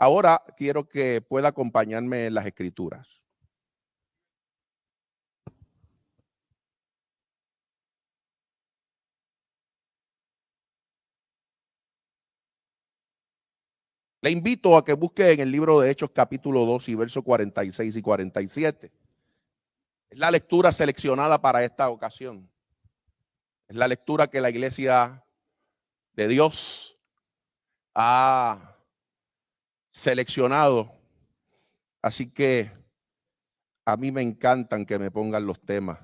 Ahora quiero que pueda acompañarme en las escrituras. Le invito a que busque en el libro de Hechos capítulo 2 y versos 46 y 47. Es la lectura seleccionada para esta ocasión. Es la lectura que la iglesia de Dios ha seleccionado. Así que a mí me encantan que me pongan los temas.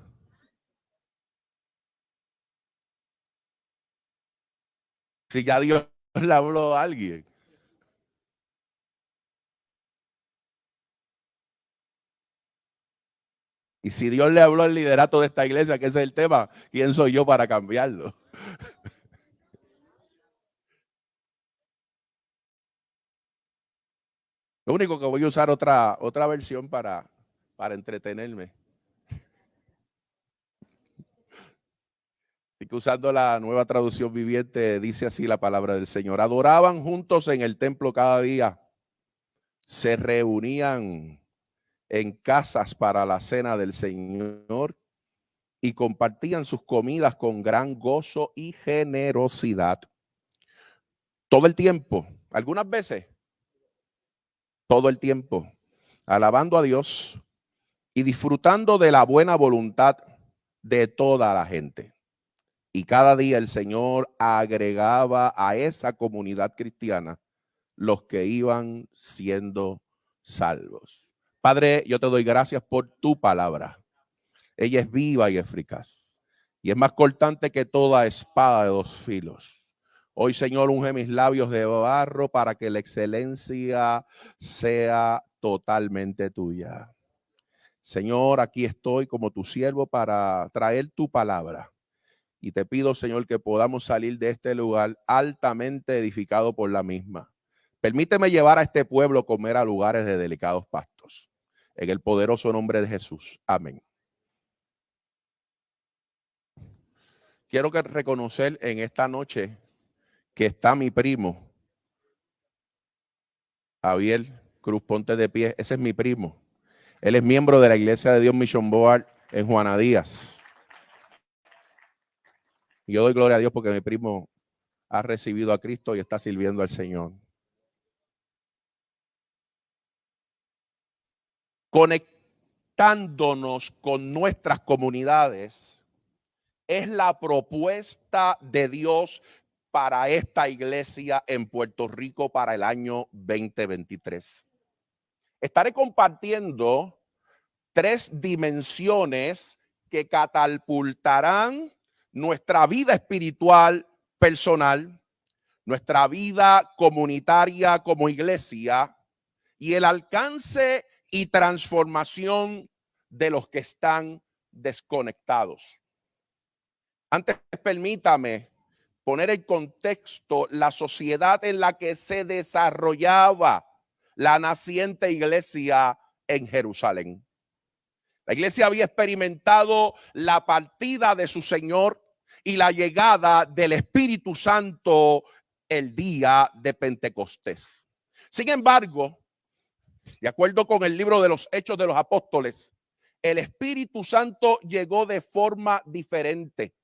Si ya Dios le habló a alguien. Y si Dios le habló al liderato de esta iglesia, que ese es el tema, ¿quién soy yo para cambiarlo? Lo único que voy a usar otra versión para entretenerme. Así que usando la Nueva Traducción Viviente, dice así la palabra del Señor. Adoraban juntos en el templo cada día. Se reunían en casas para la cena del Señor y compartían sus comidas con gran gozo y generosidad. Todo el tiempo, algunas veces, todo el tiempo, alabando a Dios y disfrutando de la buena voluntad de toda la gente. Y cada día el Señor agregaba a esa comunidad cristiana los que iban siendo salvos. Padre, yo te doy gracias por tu palabra. Ella es viva y eficaz. Y es más cortante que toda espada de dos filos. Hoy, Señor, unge mis labios de barro para que la excelencia sea totalmente tuya. Señor, aquí estoy como tu siervo para traer tu palabra. Y te pido, Señor, que podamos salir de este lugar altamente edificado por la misma. Permíteme llevar a este pueblo a comer a lugares de delicados pastos. En el poderoso nombre de Jesús. Amén. Quiero reconocer en esta noche que está mi primo, Javier Cruz, ponte de pie. Ese es mi primo. Él es miembro de la Iglesia de Dios Mission Board en Juana Díaz. Y yo doy gloria a Dios porque mi primo ha recibido a Cristo y está sirviendo al Señor. Conectándonos con nuestras comunidades es la propuesta de Dios para esta iglesia en Puerto Rico para el año 2023. Estaré compartiendo 3 dimensiones que catapultarán nuestra vida espiritual personal, nuestra vida comunitaria como iglesia y el alcance y transformación de los que están desconectados. Antes, permítame poner en contexto la sociedad en la que se desarrollaba la naciente iglesia en Jerusalén. La iglesia había experimentado la partida de su Señor y la llegada del Espíritu Santo el día de Pentecostés. Sin embargo, de acuerdo con el libro de los Hechos de los Apóstoles, el Espíritu Santo llegó de forma diferente,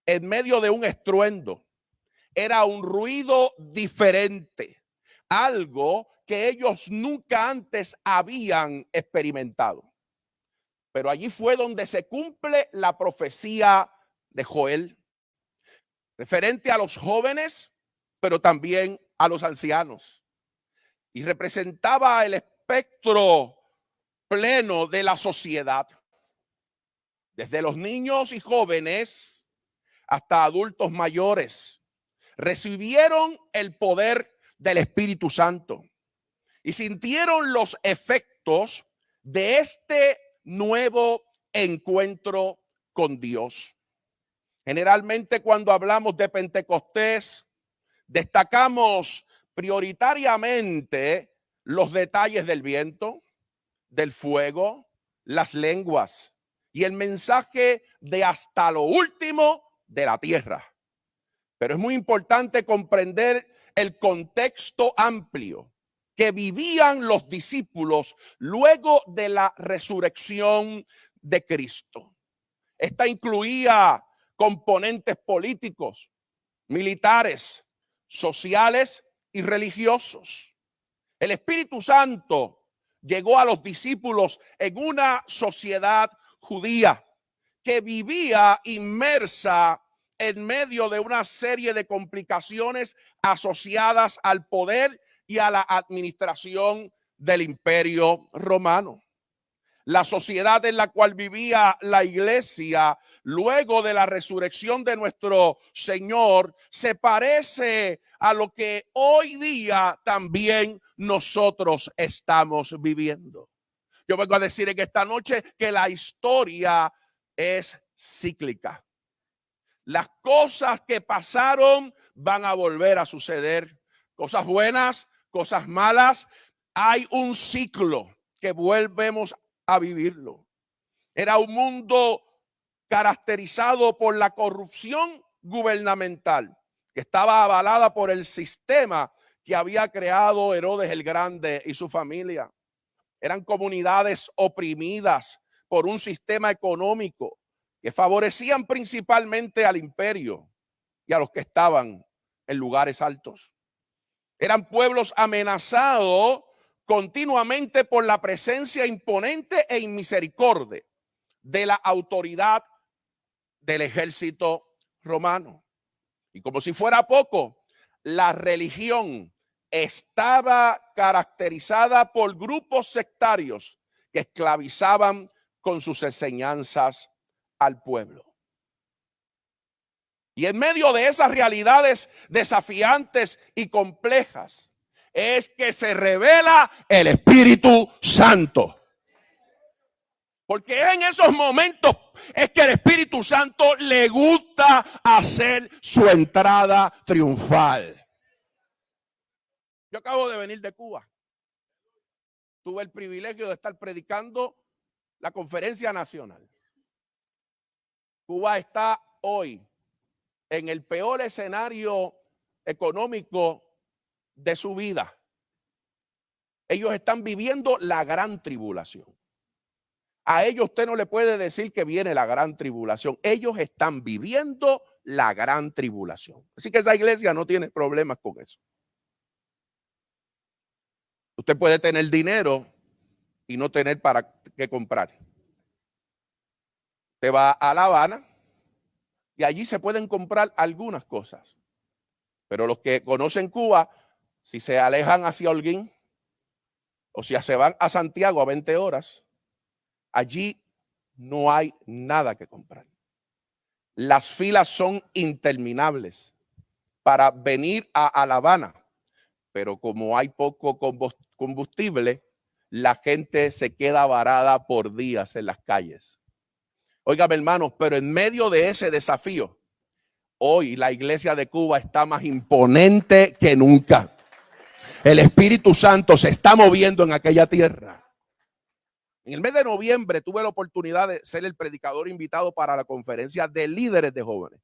en medio de un estruendo. Era un ruido diferente, algo que ellos nunca antes habían experimentado. Pero allí fue donde se cumple la profecía de Joel, referente a los jóvenes, pero también a los ancianos. Y representaba el espectro pleno de la sociedad, desde los niños y jóvenes hasta adultos mayores. Recibieron el poder del Espíritu Santo y sintieron los efectos de este nuevo encuentro con Dios. Generalmente cuando hablamos de Pentecostés, destacamos prioritariamente los detalles del viento, del fuego, las lenguas y el mensaje de hasta lo último de la tierra. Pero es muy importante comprender el contexto amplio que vivían los discípulos luego de la resurrección de Cristo. Esta incluía componentes políticos, militares, sociales y religiosos. El Espíritu Santo llegó a los discípulos en una sociedad judía que vivía inmersa en medio de una serie de complicaciones asociadas al poder y a la administración del Imperio Romano. La sociedad en la cual vivía la iglesia luego de la resurrección de nuestro Señor se parece a lo que hoy día también nosotros estamos viviendo. Yo vengo a decir en esta noche que la historia es cíclica. Las cosas que pasaron van a volver a suceder. Cosas buenas, cosas malas. Hay un ciclo que volvemos a vivirlo. Era un mundo caracterizado por la corrupción gubernamental, que estaba avalada por el sistema que había creado Herodes el Grande y su familia. Eran comunidades oprimidas por un sistema económico que favorecían principalmente al imperio y a los que estaban en lugares altos. Eran pueblos amenazados continuamente por la presencia imponente e inmisericordia de la autoridad del ejército romano. Y como si fuera poco, la religión estaba caracterizada por grupos sectarios que esclavizaban con sus enseñanzas al pueblo. Y en medio de esas realidades desafiantes y complejas es que se revela el Espíritu Santo. Porque en esos momentos es que el Espíritu Santo le gusta hacer su entrada triunfal. Yo acabo de venir de Cuba. Tuve el privilegio de estar predicando la conferencia nacional. Cuba está hoy en el peor escenario económico de su vida. Ellos están viviendo la gran tribulación. A ellos usted no le puede decir que viene la gran tribulación. Ellos están viviendo la gran tribulación. Así que esa iglesia no tiene problemas con eso. Usted puede tener dinero y no tener para qué comprar. Usted va a La Habana y allí se pueden comprar algunas cosas. Pero los que conocen Cuba, si se alejan hacia Holguín o si se van a Santiago a 20 horas, allí no hay nada que comprar. Las filas son interminables para venir a La Habana, pero como hay poco combustible, la gente se queda varada por días en las calles. Óigame, hermanos, pero en medio de ese desafío, hoy la iglesia de Cuba está más imponente que nunca. El Espíritu Santo se está moviendo en aquella tierra. En el mes de noviembre tuve la oportunidad de ser el predicador invitado para la conferencia de líderes de jóvenes.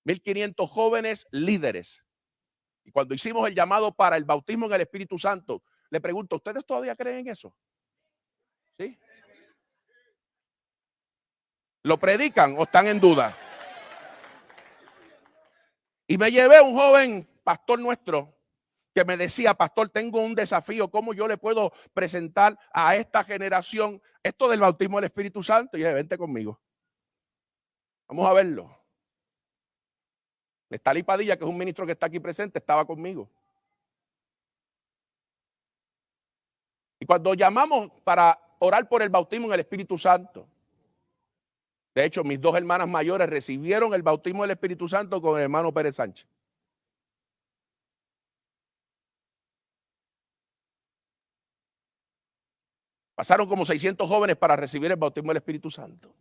1,500 jóvenes líderes. Y cuando hicimos el llamado para el bautismo en el Espíritu Santo, le pregunto, ¿ustedes todavía creen en eso? ¿Sí? ¿Lo predican o están en duda? Y me llevé a un joven pastor nuestro que me decía, pastor, tengo un desafío, ¿cómo yo le puedo presentar a esta generación esto del bautismo del Espíritu Santo? Y dije, vente conmigo. Vamos a verlo. Nestalí Padilla, que es un ministro que está aquí presente, estaba conmigo. Y cuando llamamos para orar por el bautismo en el Espíritu Santo, de hecho, mis dos hermanas mayores recibieron el bautismo del Espíritu Santo con el hermano Pérez Sánchez. Pasaron como 600 jóvenes para recibir el bautismo del Espíritu Santo.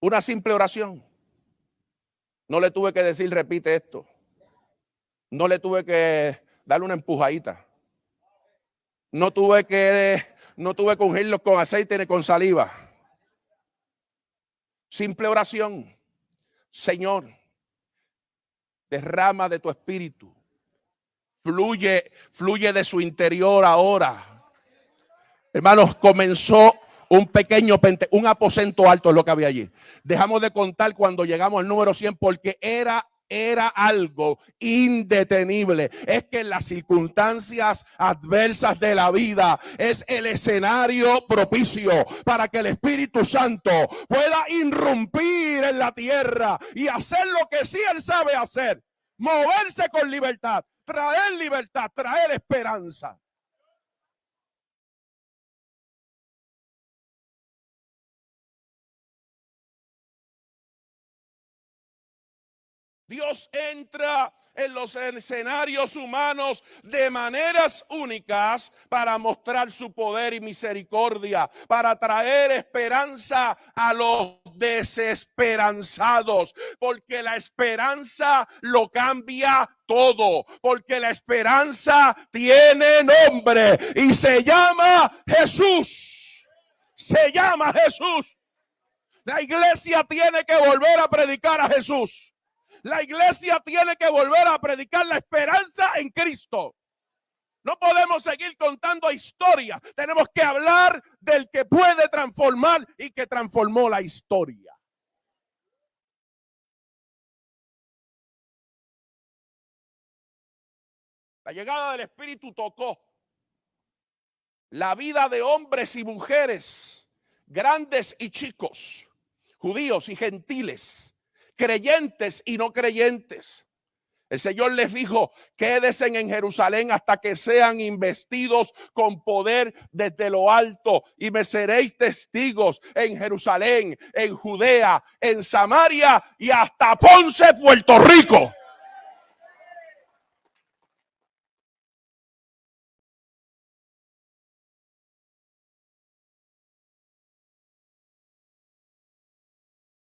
Una simple oración. No le tuve que decir, repite esto. No le tuve que darle una empujadita. No tuve que ungirlos con aceite ni con saliva. Simple oración. Señor, derrama de tu espíritu fluye de su interior ahora. Hermanos, comenzó un aposento alto es lo que había allí. Dejamos de contar cuando llegamos al número 100 porque era algo indetenible. Es que en las circunstancias adversas de la vida es el escenario propicio para que el Espíritu Santo pueda irrumpir en la tierra y hacer lo que sí Él sabe hacer. Moverse con libertad, traer esperanza. Dios entra en los escenarios humanos de maneras únicas para mostrar su poder y misericordia, para traer esperanza a los desesperanzados, porque la esperanza lo cambia todo, porque la esperanza tiene nombre y se llama Jesús. Se llama Jesús. La iglesia tiene que volver a predicar a Jesús. La iglesia tiene que volver a predicar la esperanza en Cristo. No podemos seguir contando historias. Tenemos que hablar del que puede transformar y que transformó la historia. La llegada del Espíritu tocó la vida de hombres y mujeres, grandes y chicos, judíos y gentiles, creyentes y no creyentes. El Señor les dijo: quédense en Jerusalén hasta que sean investidos con poder desde lo alto, y me seréis testigos en Jerusalén, en Judea, en Samaria y hasta Ponce, Puerto Rico.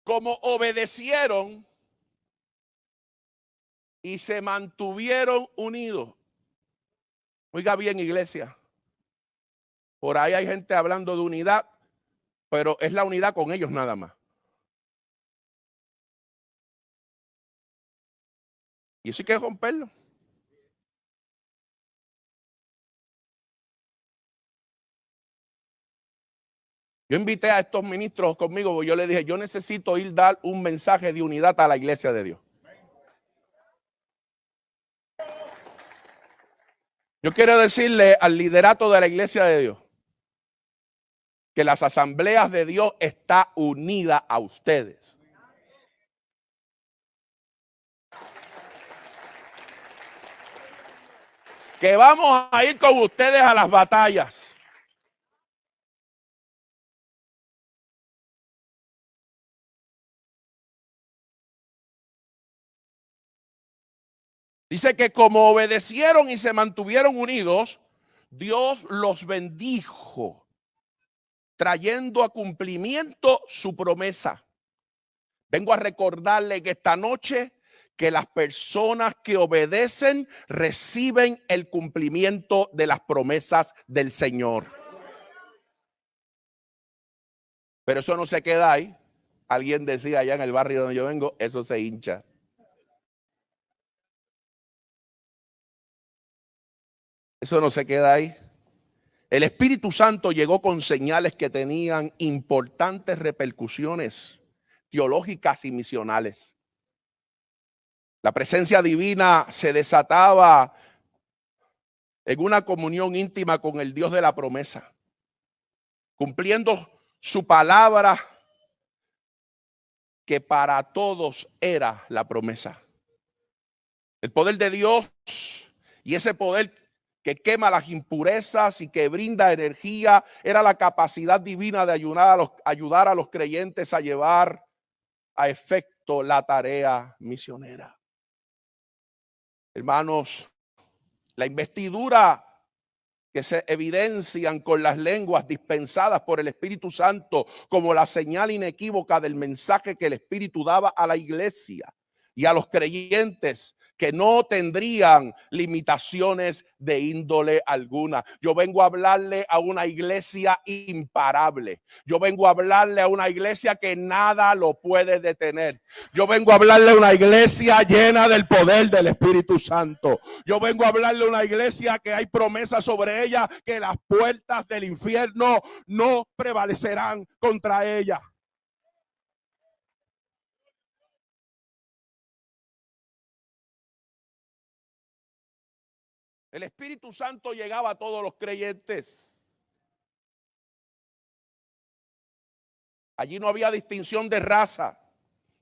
Como obedecieron y se mantuvieron unidos. Oiga bien, iglesia. Por ahí hay gente hablando de unidad, pero es la unidad con ellos nada más. Y eso hay que romperlo. Yo invité a estos ministros conmigo, yo les dije: yo necesito ir a dar un mensaje de unidad a la iglesia de Dios. Yo quiero decirle al liderato de la iglesia de Dios que las asambleas de Dios está unida a ustedes. Que vamos a ir con ustedes a las batallas. Dice que como obedecieron y se mantuvieron unidos, Dios los bendijo, trayendo a cumplimiento su promesa. Vengo a recordarle que esta noche que las personas que obedecen reciben el cumplimiento de las promesas del Señor. Pero eso no se queda ahí. Alguien decía allá en el barrio donde yo vengo, eso se hincha. Eso no se queda ahí. El Espíritu Santo llegó con señales que tenían importantes repercusiones teológicas y misionales. La presencia divina se desataba en una comunión íntima con el Dios de la promesa, cumpliendo su palabra que para todos era la promesa. El poder de Dios, y ese poder que quema las impurezas y que brinda energía, era la capacidad divina de ayudar a los creyentes a llevar a efecto la tarea misionera. Hermanos, la investidura que se evidencian con las lenguas dispensadas por el Espíritu Santo como la señal inequívoca del mensaje que el Espíritu daba a la iglesia, y a los creyentes que no tendrían limitaciones de índole alguna. Yo vengo a hablarle a una iglesia imparable. Yo vengo a hablarle a una iglesia que nada lo puede detener. Yo vengo a hablarle a una iglesia llena del poder del Espíritu Santo. Yo vengo a hablarle a una iglesia que hay promesas sobre ella, que las puertas del infierno no prevalecerán contra ella. El Espíritu Santo llegaba a todos los creyentes. Allí no había distinción de raza,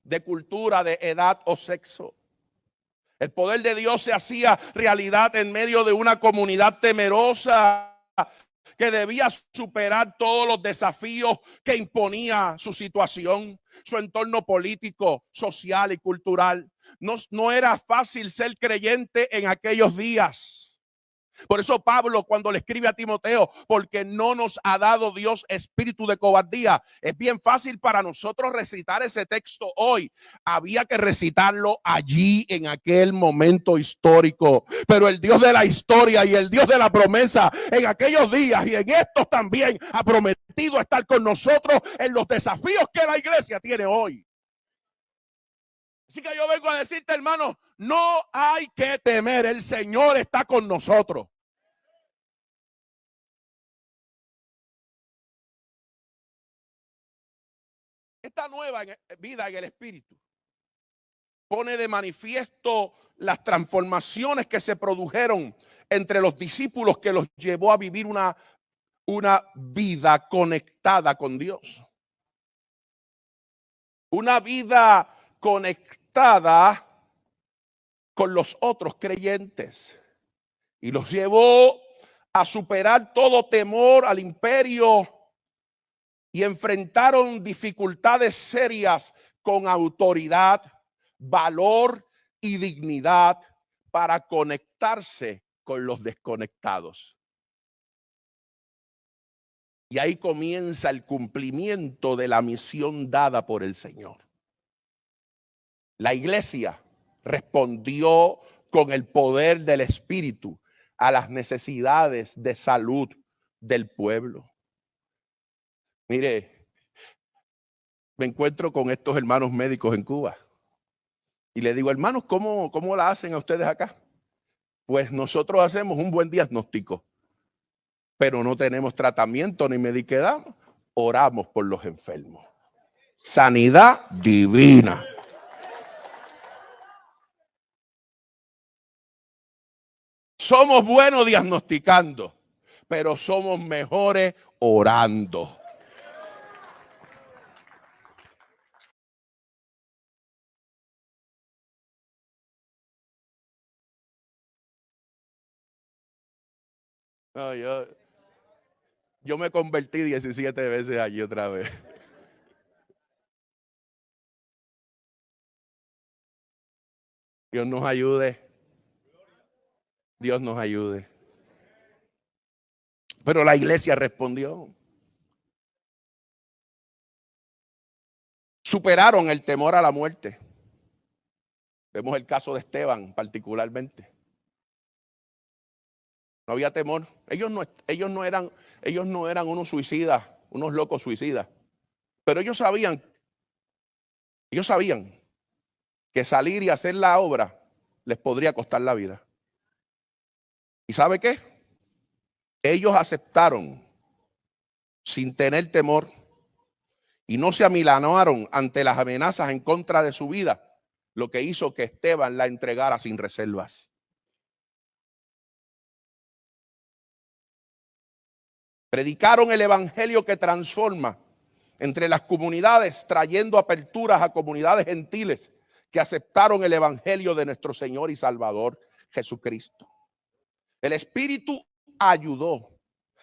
de cultura, de edad o sexo. El poder de Dios se hacía realidad en medio de una comunidad temerosa que debía superar todos los desafíos que imponía su situación, su entorno político, social y cultural. No era fácil ser creyente en aquellos días. Por eso Pablo, cuando le escribe a Timoteo, porque no nos ha dado Dios espíritu de cobardía, es bien fácil para nosotros recitar ese texto hoy. Había que recitarlo allí en aquel momento histórico. Pero el Dios de la historia y el Dios de la promesa en aquellos días y en estos también ha prometido estar con nosotros en los desafíos que la iglesia tiene hoy. Así que yo vengo a decirte, hermano, no hay que temer, el Señor está con nosotros. Esta nueva vida en el Espíritu pone de manifiesto las transformaciones que se produjeron entre los discípulos que los llevó a vivir una vida conectada con Dios. Una vida conectada con los otros creyentes. Y los llevó a superar todo temor al imperio y enfrentaron dificultades serias con autoridad, valor y dignidad para conectarse con los desconectados. Y ahí comienza el cumplimiento de la misión dada por el Señor. La iglesia respondió con el poder del Espíritu a las necesidades de salud del pueblo. Mire, me encuentro con estos hermanos médicos en Cuba y le digo, hermanos, ¿cómo la hacen a ustedes acá? Pues nosotros hacemos un buen diagnóstico, pero no tenemos tratamiento ni mediquedad, oramos por los enfermos. Sanidad divina. Somos buenos diagnosticando, pero somos mejores orando. No, yo me convertí 17 veces allí otra vez. Dios nos ayude. Dios nos ayude. Pero la iglesia respondió. Superaron el temor a la muerte. Vemos el caso de Esteban particularmente. No había temor. Ellos no eran unos suicidas, unos locos suicidas. Pero ellos sabían que salir y hacer la obra les podría costar la vida. ¿Y sabe qué? Ellos aceptaron sin tener temor y no se amilanaron ante las amenazas en contra de su vida, lo que hizo que Esteban la entregara sin reservas. Predicaron el evangelio que transforma entre las comunidades, trayendo aperturas a comunidades gentiles que aceptaron el evangelio de nuestro Señor y Salvador Jesucristo. El Espíritu ayudó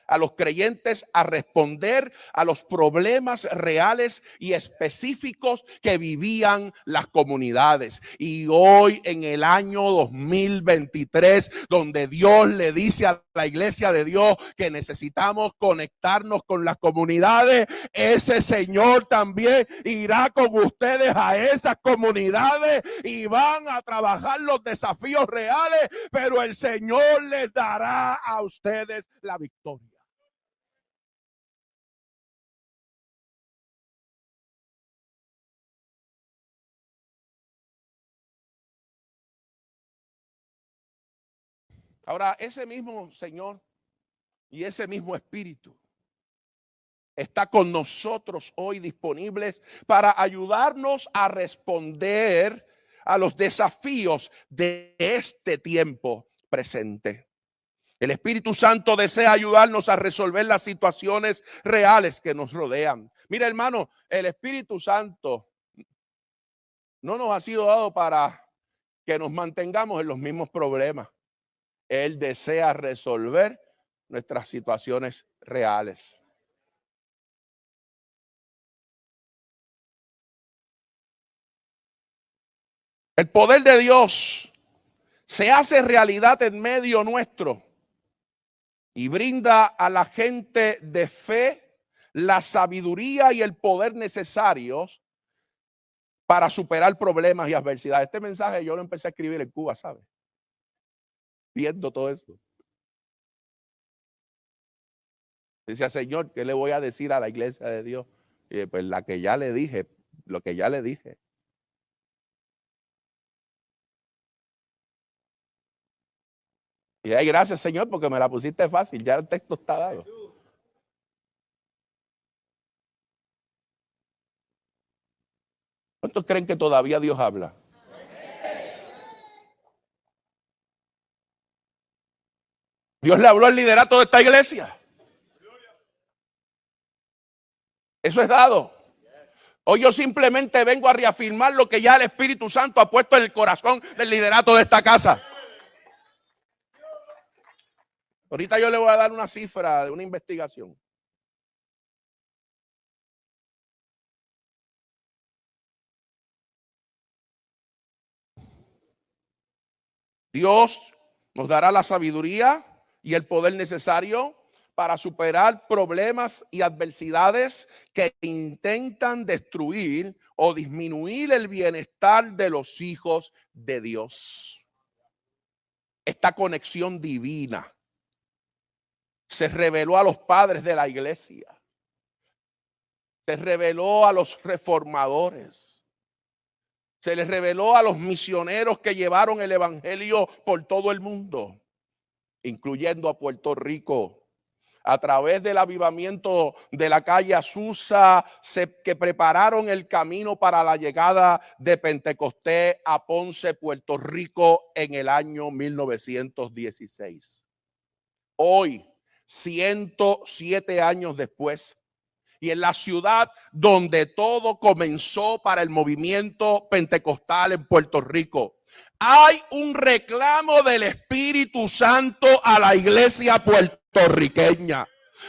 a los creyentes a responder a los problemas reales y específicos que vivían las comunidades. Y hoy en el año 2023, donde Dios le dice a la iglesia de Dios que necesitamos conectarnos con las comunidades, ese Señor también irá con ustedes a esas comunidades y van a trabajar los desafíos reales, pero el Señor les dará a ustedes la victoria. Ahora, ese mismo Señor y ese mismo Espíritu está con nosotros hoy disponibles para ayudarnos a responder a los desafíos de este tiempo presente. El Espíritu Santo desea ayudarnos a resolver las situaciones reales que nos rodean. Mira, hermano, el Espíritu Santo no nos ha sido dado para que nos mantengamos en los mismos problemas. Él desea resolver nuestras situaciones reales. El poder de Dios se hace realidad en medio nuestro y brinda a la gente de fe la sabiduría y el poder necesarios para superar problemas y adversidades. Este mensaje yo lo empecé a escribir en Cuba, ¿sabes? Viendo todo eso. Decía, Señor, ¿qué le voy a decir a la iglesia de Dios? Y pues la que ya le dije, lo que ya le dije. Y ay, gracias, Señor, porque me la pusiste fácil, ya el texto está dado. ¿Cuántos creen que todavía Dios habla? Dios le habló al liderato de esta iglesia. Eso es dado. Hoy yo simplemente vengo a reafirmar lo que ya el Espíritu Santo ha puesto en el corazón del liderato de esta casa. Ahorita yo le voy a dar una cifra de una investigación. Dios nos dará la sabiduría y el poder necesario para superar problemas y adversidades que intentan destruir o disminuir el bienestar de los hijos de Dios. Esta conexión divina se reveló a los padres de la iglesia, se reveló a los reformadores, se les reveló a los misioneros que llevaron el evangelio por todo el mundo, incluyendo a Puerto Rico. A través del avivamiento de la calle Azusa, que prepararon el camino para la llegada de Pentecostés a Ponce, Puerto Rico, en el año 1916. Hoy, 107 años después, y en la ciudad donde todo comenzó para el movimiento pentecostal en Puerto Rico, hay un reclamo del Espíritu Santo a la iglesia puertorriqueña.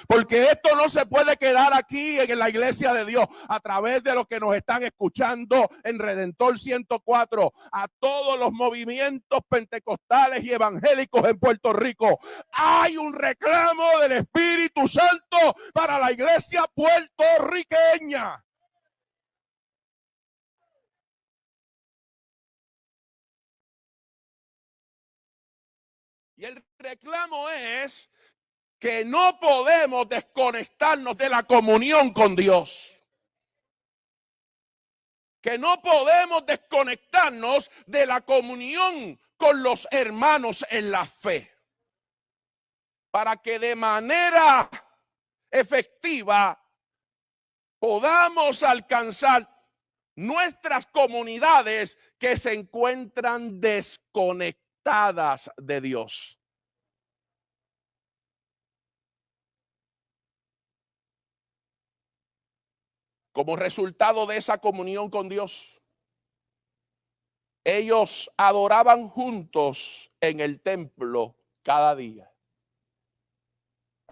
Porque esto no se puede quedar aquí en la iglesia de Dios. A través de los que nos están escuchando en Redentor 104, a todos los movimientos pentecostales y evangélicos en Puerto Rico, hay un reclamo del Espíritu Santo para la iglesia puertorriqueña. Y el reclamo es que no podemos desconectarnos de la comunión con Dios. Que no podemos desconectarnos de la comunión con los hermanos en la fe. Para que de manera efectiva podamos alcanzar nuestras comunidades que se encuentran desconectadas de Dios. Como resultado de esa comunión con Dios, ellos adoraban juntos en el templo cada día.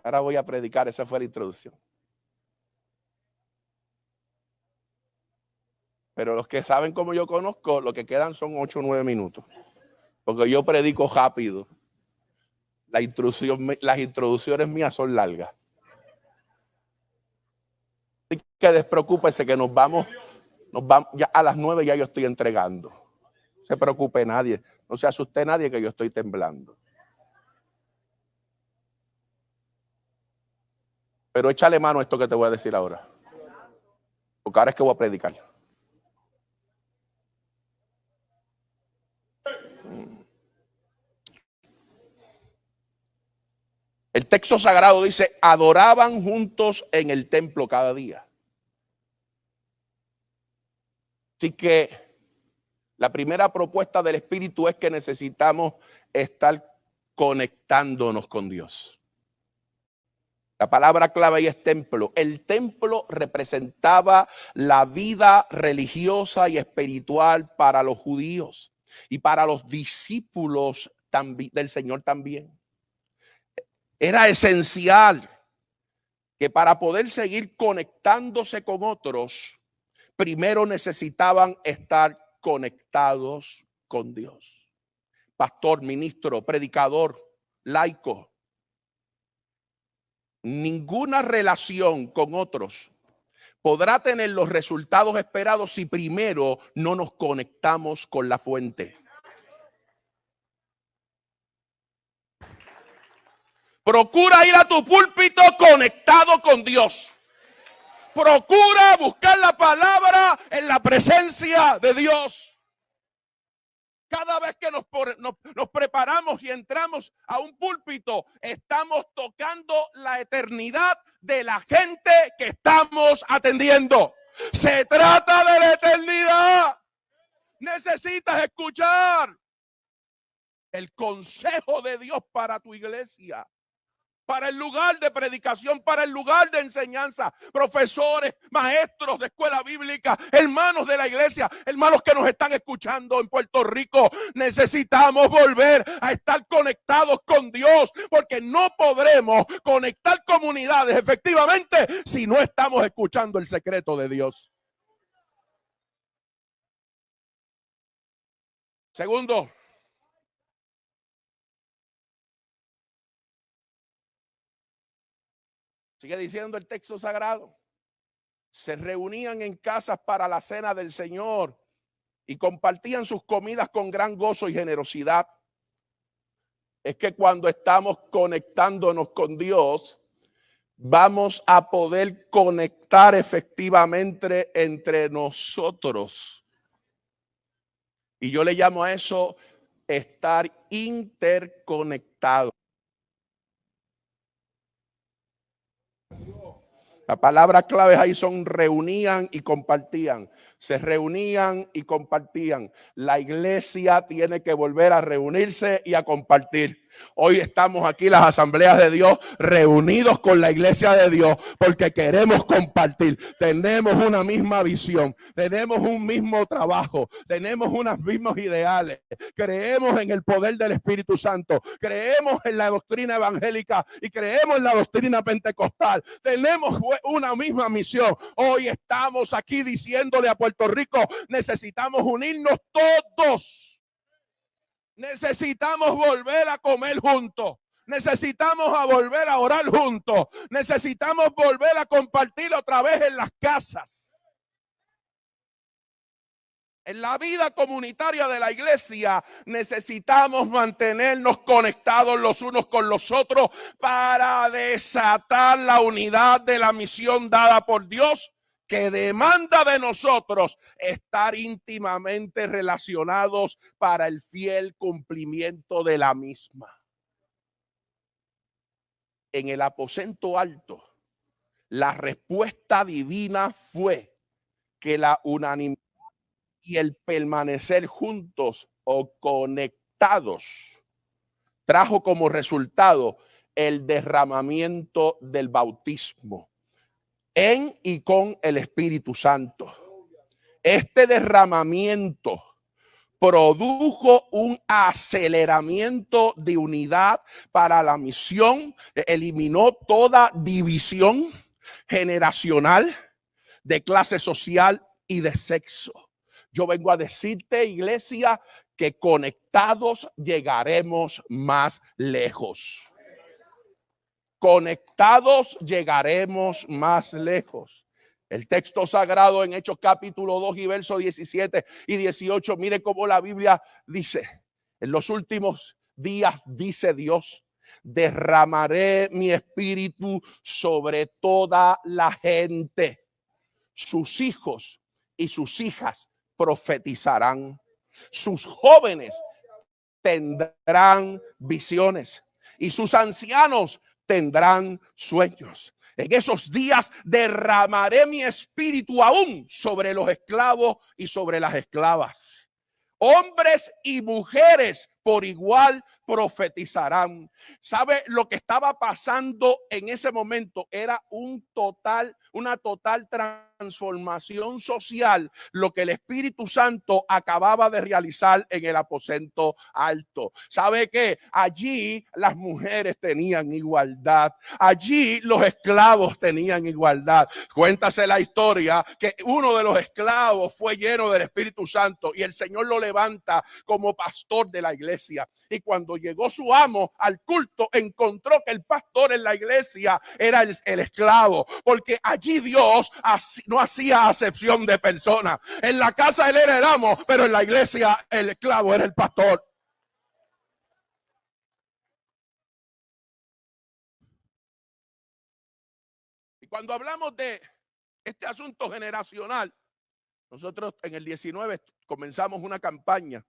Ahora voy a predicar, esa fue la introducción. Pero los que saben cómo yo conozco, lo que quedan son 8 o 9 minutos. Porque yo predico rápido. Las introducciones mías son largas. Así que despreocúpese que nos vamos ya a las 9 ya yo estoy entregando. No se preocupe nadie, no se asuste nadie que yo estoy temblando. Pero échale mano a esto que te voy a decir ahora. Porque ahora es que voy a predicar. El texto sagrado dice, adoraban juntos en el templo cada día. Así que la primera propuesta del Espíritu es que necesitamos estar conectándonos con Dios. La palabra clave ahí es templo. El templo representaba la vida religiosa y espiritual para los judíos y para los discípulos del Señor también. Era esencial que para poder seguir conectándose con otros, primero necesitaban estar conectados con Dios. Pastor, ministro, predicador, laico. Ninguna relación con otros podrá tener los resultados esperados si primero no nos conectamos con la fuente. Procura ir a tu púlpito conectado con Dios. Procura buscar la palabra en la presencia de Dios. Cada vez que nos preparamos y entramos a un púlpito, estamos tocando la eternidad de la gente que estamos atendiendo. Se trata de la eternidad. Necesitas escuchar el consejo de Dios para tu iglesia, para el lugar de predicación, para el lugar de enseñanza, profesores, maestros de escuela bíblica, hermanos de la iglesia, hermanos que nos están escuchando en Puerto Rico. Necesitamos volver a estar conectados con Dios, porque no podremos conectar comunidades efectivamente si no estamos escuchando el secreto de Dios. Segundo, sigue diciendo el texto sagrado, se reunían en casas para la cena del Señor y compartían sus comidas con gran gozo y generosidad. Es que cuando estamos conectándonos con Dios, vamos a poder conectar efectivamente entre nosotros. Y yo le llamo a eso estar interconectado. La palabra clave ahí son reunían y compartían. Se reunían y compartían. La iglesia tiene que volver a reunirse y a compartir. Hoy estamos aquí, las asambleas de Dios, reunidos con la iglesia de Dios, porque queremos compartir. Tenemos una misma visión, tenemos un mismo trabajo, tenemos unos mismos ideales. Creemos en el poder del Espíritu Santo, creemos en la doctrina evangélica y creemos en la doctrina pentecostal. Tenemos una misma misión. Hoy estamos aquí diciéndole a Puerto Rico, necesitamos unirnos todos. Necesitamos volver a comer juntos. Necesitamos volver a orar juntos. Necesitamos volver a compartir otra vez en las casas. En la vida comunitaria de la iglesia necesitamos mantenernos conectados los unos con los otros para desatar la unidad de la misión dada por Dios, que demanda de nosotros estar íntimamente relacionados para el fiel cumplimiento de la misma. En el aposento alto, la respuesta divina fue que la unanimidad y el permanecer juntos o conectados trajo como resultado el derramamiento del bautismo en y con el Espíritu Santo. Este derramamiento produjo un aceleramiento de unidad para la misión, eliminó toda división generacional, de clase social y de sexo. Yo vengo a decirte, iglesia, que conectados llegaremos más lejos. Conectados llegaremos más lejos. El texto sagrado en Hechos capítulo 2 y versos 17 y 18, mire cómo la Biblia dice: en los últimos días, dice Dios, derramaré mi espíritu sobre toda la gente. Sus hijos y sus hijas profetizarán. Sus jóvenes tendrán visiones y sus ancianos tendrán sueños. En esos días derramaré mi espíritu aún sobre los esclavos y sobre las esclavas. Hombres y mujeres por igual profetizarán. ¿Sabe lo que estaba pasando en ese momento? Era una total transformación social, lo que el Espíritu Santo acababa de realizar en el aposento alto. ¿Sabe qué? Allí las mujeres tenían igualdad. Allí los esclavos tenían igualdad. Cuéntase la historia que uno de los esclavos fue lleno del Espíritu Santo y el Señor lo levanta como pastor de la iglesia. Y cuando llegó su amo al culto, encontró que el pastor en la iglesia era el esclavo, porque allí Dios no hacía acepción de personas. En la casa él era el amo, pero en la iglesia el esclavo era el pastor. Y cuando hablamos de este asunto generacional, nosotros en el 19 comenzamos una campaña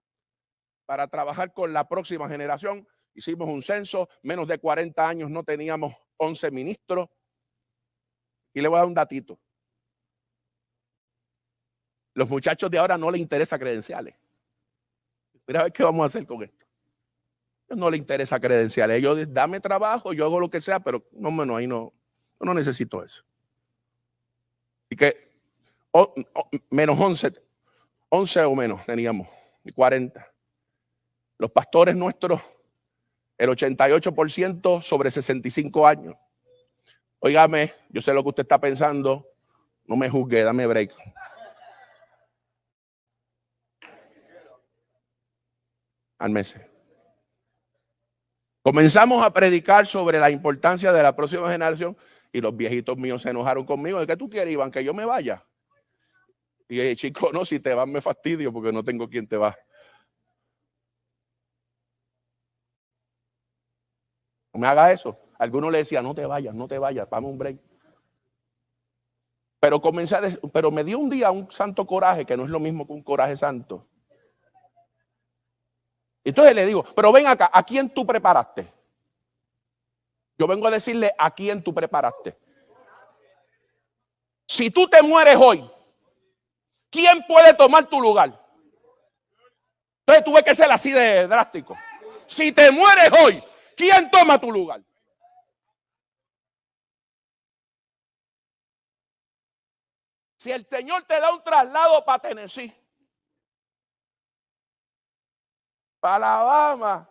para trabajar con la próxima generación. Hicimos un censo, menos de 40 años no teníamos 11 ministros. Y le voy a dar un datito. Los muchachos de ahora no les interesa credenciales. Mira a ver qué vamos a hacer con esto. No les interesa credenciales. Ellos dame trabajo, yo hago lo que sea, pero no, ahí no necesito eso. Y que menos 11 o menos teníamos, 40. Los pastores nuestros, el 88% sobre 65 años. Óigame, yo sé lo que usted está pensando. No me juzgue, dame break. Al mes. Comenzamos a predicar sobre la importancia de la próxima generación y los viejitos míos se enojaron conmigo. ¿De qué tú quieres, Iván? ¿Que yo me vaya? Y el chico, no, si te vas me fastidio porque no tengo quien te va. No me haga eso. Algunos le decían, no te vayas, dame un break. Pero pero me dio un día un santo coraje, que no es lo mismo que un coraje santo. Entonces le digo, pero ven acá, ¿a quién tú preparaste? Yo vengo a decirle a quién tú preparaste. Si tú te mueres hoy, ¿quién puede tomar tu lugar? Entonces tuve que ser así de drástico. Si te mueres hoy, ¿quién toma tu lugar? Si el Señor te da un traslado para Tennessee, para Alabama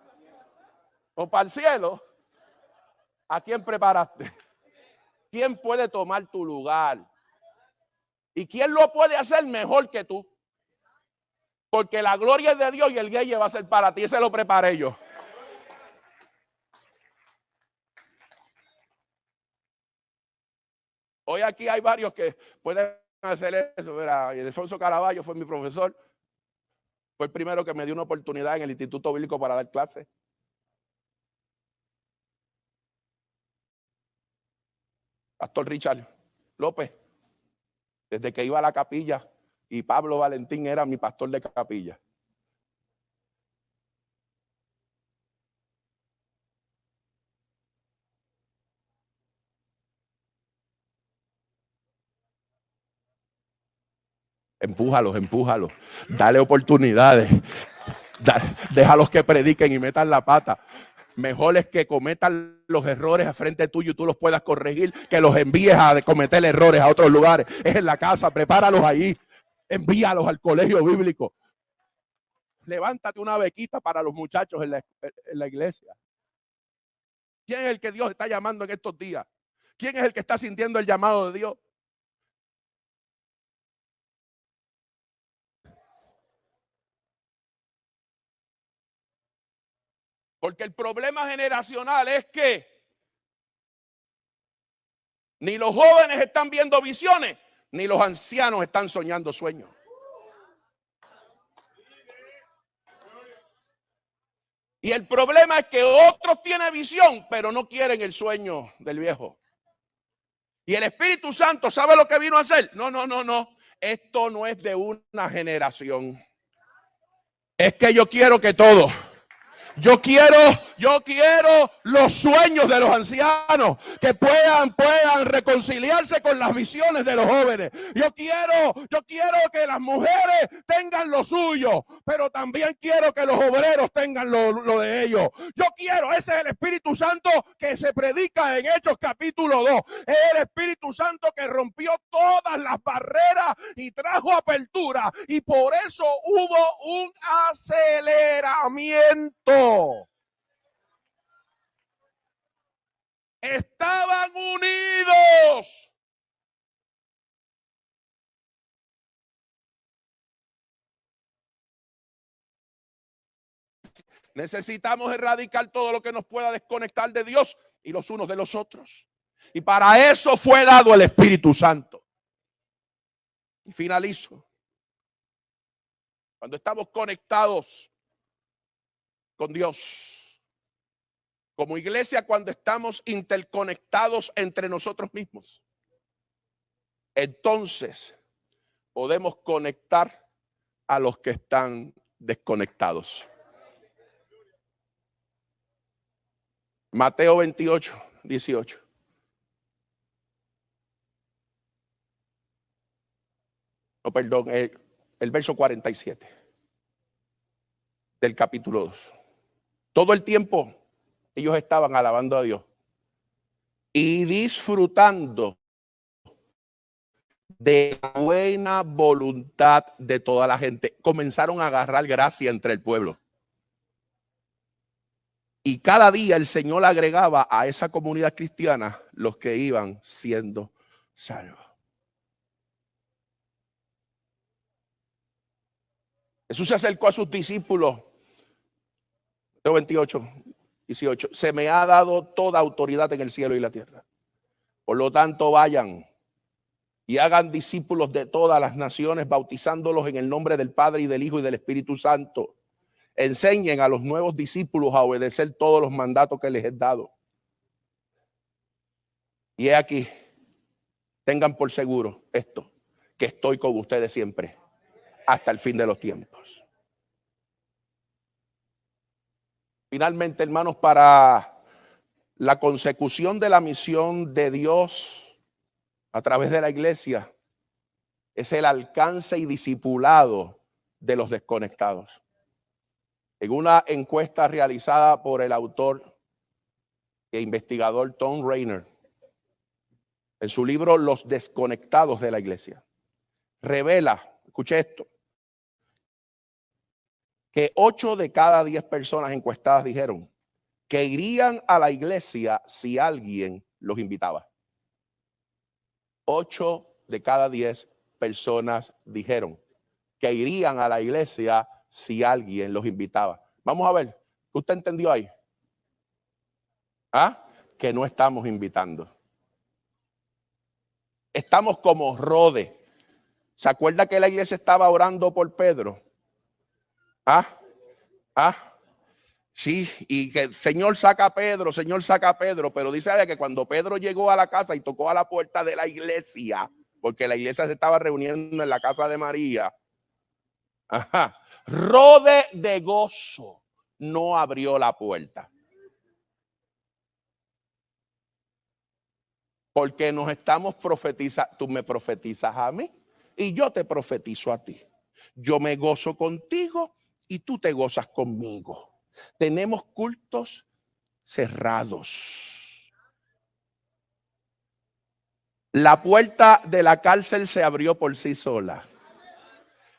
o para el cielo, ¿a quién preparaste? ¿Quién puede tomar tu lugar? ¿Y quién lo puede hacer mejor que tú? Porque la gloria es de Dios y el guille va a ser para ti. Ese lo preparé yo. Hoy aquí hay varios que pueden hacer eso. Mira, Alfonso Caraballo fue mi profesor. Fue el primero que me dio una oportunidad en el Instituto Bíblico para dar clases. Pastor Richard López, desde que iba a la capilla, y Pablo Valentín era mi pastor de capilla. Empújalos. Dale oportunidades. Déjalos que prediquen y metan la pata. Mejor es que cometan los errores a frente tuyo y tú los puedas corregir, que los envíes a cometer errores a otros lugares. Es en la casa, prepáralos ahí. Envíalos al colegio bíblico. Levántate una bequita para los muchachos en la iglesia. ¿Quién es el que Dios está llamando en estos días? ¿Quién es el que está sintiendo el llamado de Dios? Porque el problema generacional es que ni los jóvenes están viendo visiones, ni los ancianos están soñando sueños. Y el problema es que otros tienen visión, pero no quieren el sueño del viejo. Y el Espíritu Santo, ¿sabe lo que vino a hacer? No. Esto no es de una generación. Es que yo quiero que todos. Yo quiero los sueños de los ancianos que puedan reconciliarse con las visiones de los jóvenes. Yo quiero que las mujeres tengan lo suyo, pero también quiero que los obreros tengan lo de ellos. Ese es el Espíritu Santo que se predica en Hechos capítulo 2. Es el Espíritu Santo que rompió todas las barreras y trajo apertura, y por eso hubo un aceleramiento. Estaban unidos. Necesitamos erradicar todo lo que nos pueda desconectar de Dios y los unos de los otros. Y para eso fue dado el Espíritu Santo. Y finalizo. Cuando estamos conectados con Dios, como iglesia, cuando estamos interconectados entre nosotros mismos, entonces podemos conectar a los que están desconectados. Mateo 28, 18. No, perdón, el verso 47 del capítulo 2. Todo el tiempo ellos estaban alabando a Dios y disfrutando de la buena voluntad de toda la gente. Comenzaron a agarrar gracia entre el pueblo. Y cada día el Señor agregaba a esa comunidad cristiana los que iban siendo salvos. Jesús se acercó a sus discípulos. Mateo 28, 18. Se me ha dado toda autoridad en el cielo y la tierra. Por lo tanto, vayan y hagan discípulos de todas las naciones, bautizándolos en el nombre del Padre y del Hijo y del Espíritu Santo. Enseñen a los nuevos discípulos a obedecer todos los mandatos que les he dado. Y he aquí, tengan por seguro esto, que estoy con ustedes siempre, hasta el fin de los tiempos. Finalmente, hermanos, para la consecución de la misión de Dios a través de la iglesia, es el alcance y discipulado de los desconectados. En una encuesta realizada por el autor e investigador Tom Rainer, en su libro Los desconectados de la iglesia, revela, escuche esto, que 8 de cada 10 personas encuestadas dijeron que irían a la iglesia si alguien los invitaba. 8 de cada 10 personas dijeron que irían a la iglesia si alguien los invitaba. Vamos a ver, ¿qué usted entendió ahí? Que no estamos invitando. Estamos como Rode. ¿Se acuerda que la iglesia estaba orando por Pedro? Sí, y que Señor saca a Pedro, pero dice que cuando Pedro llegó a la casa y tocó a la puerta de la iglesia, porque la iglesia se estaba reuniendo en la casa de María, Rode de gozo no abrió la puerta. Porque nos estamos profetizando, tú me profetizas a mí y yo te profetizo a ti. Yo me gozo contigo y tú te gozas conmigo. Tenemos cultos cerrados. La puerta de la cárcel se abrió por sí sola.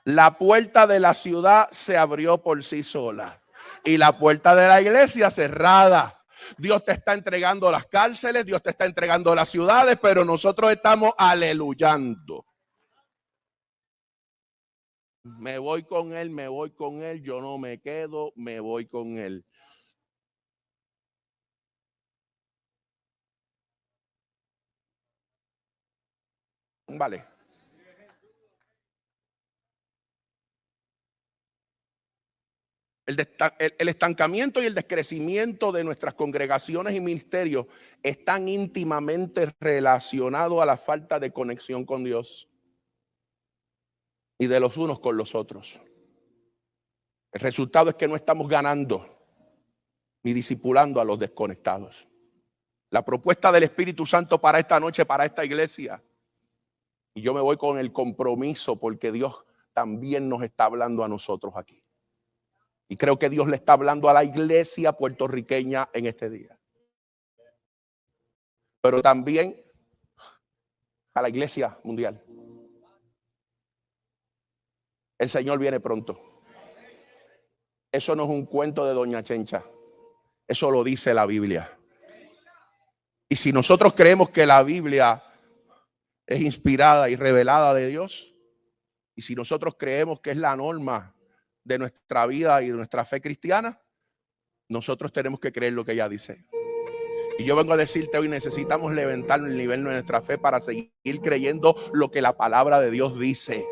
La puerta de la ciudad se abrió por sí sola y la puerta de la iglesia cerrada. Dios te está entregando las cárceles, Dios te está entregando las ciudades, pero nosotros estamos aleluyando. Me voy con él, yo no me quedo, me voy con él. Vale. El estancamiento y el descrecimiento de nuestras congregaciones y ministerios están íntimamente relacionados a la falta de conexión con Dios y de los unos con los otros. El resultado es que no estamos ganando ni discipulando a los desconectados. La propuesta del Espíritu Santo para esta noche, para esta iglesia, y yo me voy con el compromiso porque Dios también nos está hablando a nosotros aquí. Y creo que Dios le está hablando a la iglesia puertorriqueña en este día. Pero también a la iglesia mundial. El Señor viene pronto. Eso no es un cuento de Doña Chencha. Eso lo dice la Biblia. Y si nosotros creemos que la Biblia es inspirada y revelada de Dios, y si nosotros creemos que es la norma de nuestra vida y de nuestra fe cristiana, nosotros tenemos que creer lo que ella dice. Y yo vengo a decirte hoy, necesitamos levantar el nivel de nuestra fe para seguir creyendo lo que la palabra de Dios dice.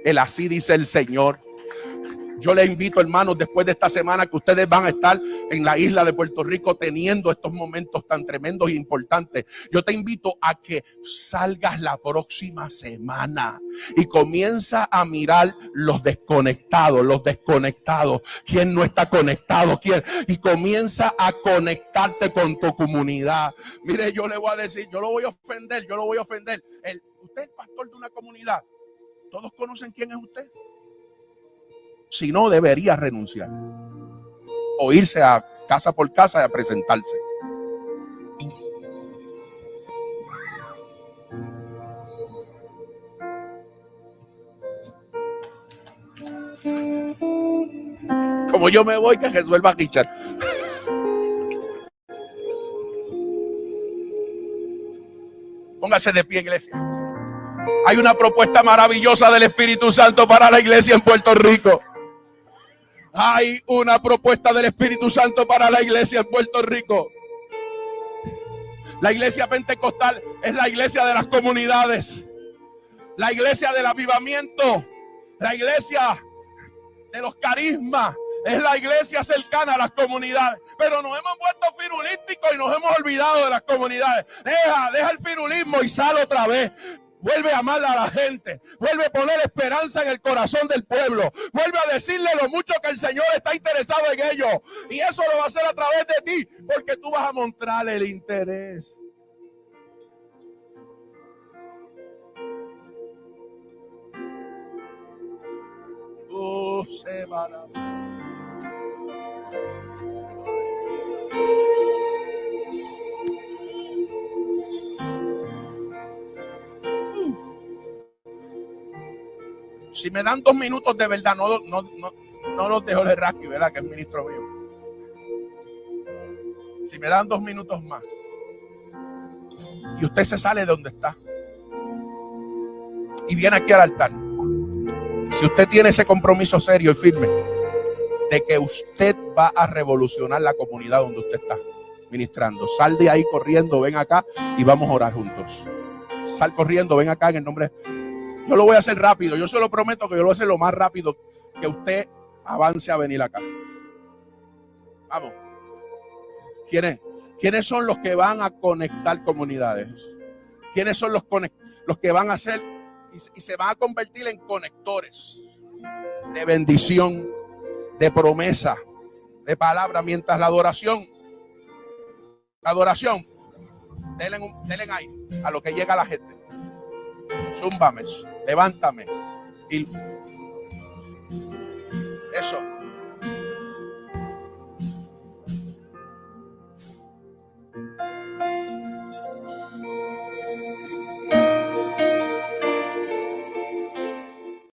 El así dice el Señor. Yo les invito, hermanos, después de esta semana que ustedes van a estar en la isla de Puerto Rico teniendo estos momentos tan tremendos e importantes. Yo te invito a que salgas la próxima semana y comienza a mirar los desconectados. ¿Quién no está conectado? ¿Quién? Y comienza a conectarte con tu comunidad. Mire, yo le voy a decir, yo lo voy a ofender. Usted es pastor de una comunidad. ¿Todos conocen quién es usted? Si no, debería renunciar o irse a casa por casa a presentarse. Como yo me voy, que resuelva Richard. Póngase de pie, iglesia. Hay una propuesta maravillosa del Espíritu Santo para la iglesia en Puerto Rico. Hay una propuesta del Espíritu Santo para la iglesia en Puerto Rico. La iglesia pentecostal es la iglesia de las comunidades, la iglesia del avivamiento, la iglesia de los carismas, es la iglesia cercana a las comunidades. Pero nos hemos vuelto firulísticos y nos hemos olvidado de las comunidades. Deja el firulismo y sal otra vez. Vuelve a amar a la gente. Vuelve a poner esperanza en el corazón del pueblo. Vuelve a decirle lo mucho que el Señor está interesado en ellos. Y eso lo va a hacer a través de ti, porque tú vas a mostrar el interés. Se va a... Si me dan 2 minutos de verdad, no los dejo de Rasky, ¿verdad? Que es ministro mío. Si me dan 2 minutos más y usted se sale de donde está y viene aquí al altar, si usted tiene ese compromiso serio y firme de que usted va a revolucionar la comunidad donde usted está ministrando, sal de ahí corriendo, ven acá y vamos a orar juntos. Sal corriendo, ven acá en el nombre. Yo lo voy a hacer rápido. Yo se lo prometo que yo lo voy a hacer lo más rápido que usted avance a venir acá. Vamos. ¿Quiénes son los que van a conectar comunidades? ¿Quiénes son los que van a hacer y se van a convertir en conectores de bendición, de promesa, de palabra? Mientras la adoración, denle ahí a lo que llega la gente. Zúmbame, levántame. Y